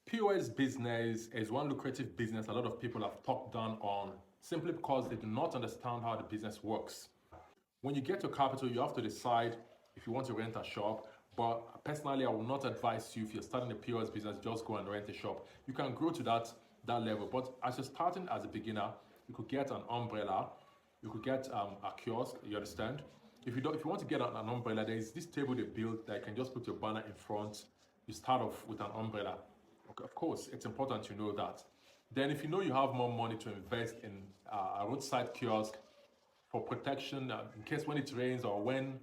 POS business is one lucrative business a lot of people have talked down on simply because they do not understand how the business works. When you get your capital, you have to decide if you want to rent a shop. But personally, I will not advise you, if you're starting a POS business, just go and rent a shop. You can grow to that level. But as you're starting as a beginner, you could get an umbrella, you could get a kiosk, you understand? If you want to get an umbrella, there is this table they built that you can just put your banner in front. You start off with an umbrella. Okay, of course, it's important to know that. Then if you know you have more money to invest in a roadside kiosk for protection, in case when it rains or when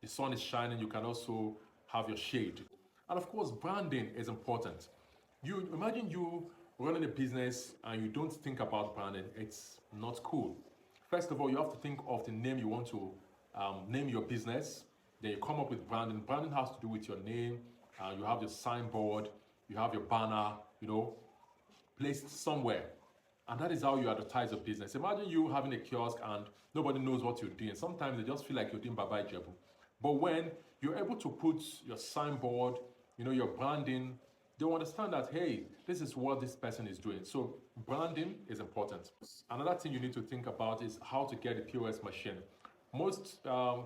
the sun is shining, you can also have your shade. And of course, branding is important. You imagine you running a business and you don't think about branding, it's not cool. First of all, you have to think of the name you want to name your business. Then you come up with branding. Branding has to do with your name. You have your signboard, you have your banner, placed somewhere. And that is how you advertise your business. Imagine you having a kiosk and nobody knows what you're doing. Sometimes they just feel like you're doing Baba Jebu. But when you're able to put your signboard, your branding, they'll understand that, hey, this is what this person is doing. So branding is important. Another thing you need to think about is how to get a POS machine. Most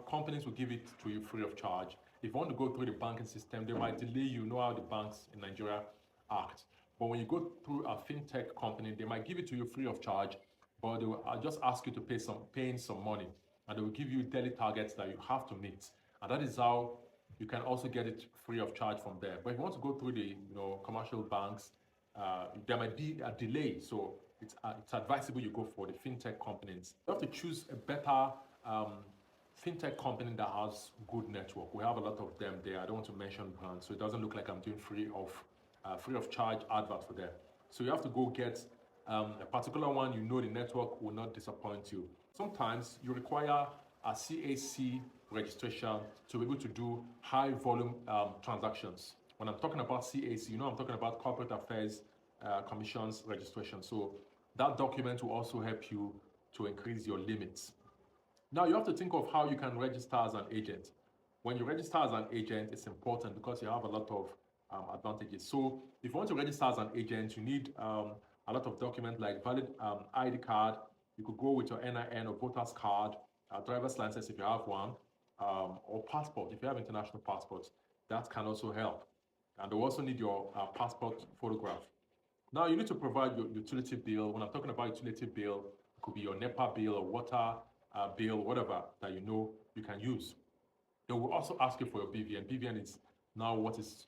companies will give it to you free of charge. If you want to go through the banking system, they might delay you. You know how the banks in Nigeria act. But when you go through a fintech company, they might give it to you free of charge, but they will just ask you to pay some money, and they will give you daily targets that you have to meet. And that is how you can also get it free of charge from there. But if you want to go through the commercial banks, there might be a delay. So it's advisable you go for the fintech companies. You have to choose a better fintech company that has good network. We have a lot of them there. I don't want to mention brands, so it doesn't look like I'm doing free of charge advert for them. So you have to go get a particular one. The network will not disappoint you. Sometimes you require a CAC registration to be able to do high volume transactions. When I'm talking about CAC, I'm talking about Corporate Affairs Commission's registration. So that document will also help you to increase your limits. Now you have to think of how you can register as an agent. When you register as an agent, it's important because you have a lot of advantages. So if you want to register as an agent, you need a lot of documents like valid ID card. You could go with your NIN or voter's card, driver's license if you have one, or passport if you have international passports. That can also help. And they also need your passport photograph. Now you need to provide your utility bill. When I'm talking about utility bill, it could be your NEPA bill or water bill, whatever that you can use. They will also ask you for your BVN. BVN is now what is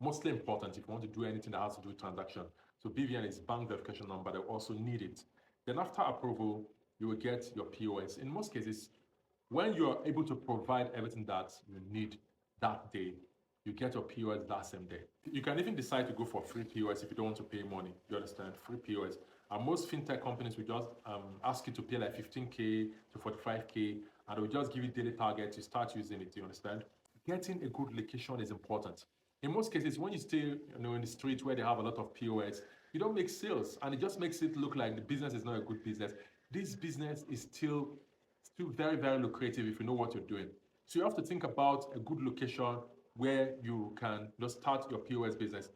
mostly important if you want to do anything that has to do with transaction. So BVN is bank verification number. They also need it. Then after approval, you will get your POS. In most cases, when you are able to provide everything that you need that day, you get your POS that same day. You can even decide to go for free POS if you don't want to pay money. You understand? Free POS. And most fintech companies will just ask you to pay like 15K to 45K, and they will just give you daily targets to start using it. You understand? Getting a good location is important. In most cases, when you stay in the street where they have a lot of POS, you don't make sales, and it just makes it look like the business is not a good business. This business is still very, very lucrative if you know what you're doing. So you have to think about a good location where you can start your POS business.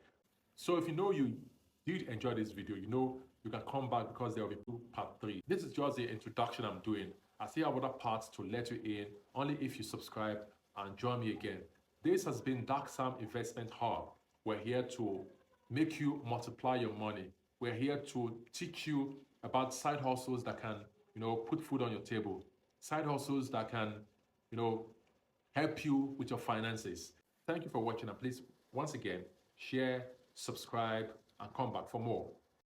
So if you did enjoy this video, you can come back because there will be part 3. This is just the introduction I'm doing. I still have other parts to let you in, only if you subscribe and join me again. This has been Dark Sam Investment Hub. We're here to make you multiply your money. We're here to teach you about side hustles that can, put food on your table. Side hustles that can, help you with your finances. Thank you for watching, and please, once again, share, subscribe, and come back for more.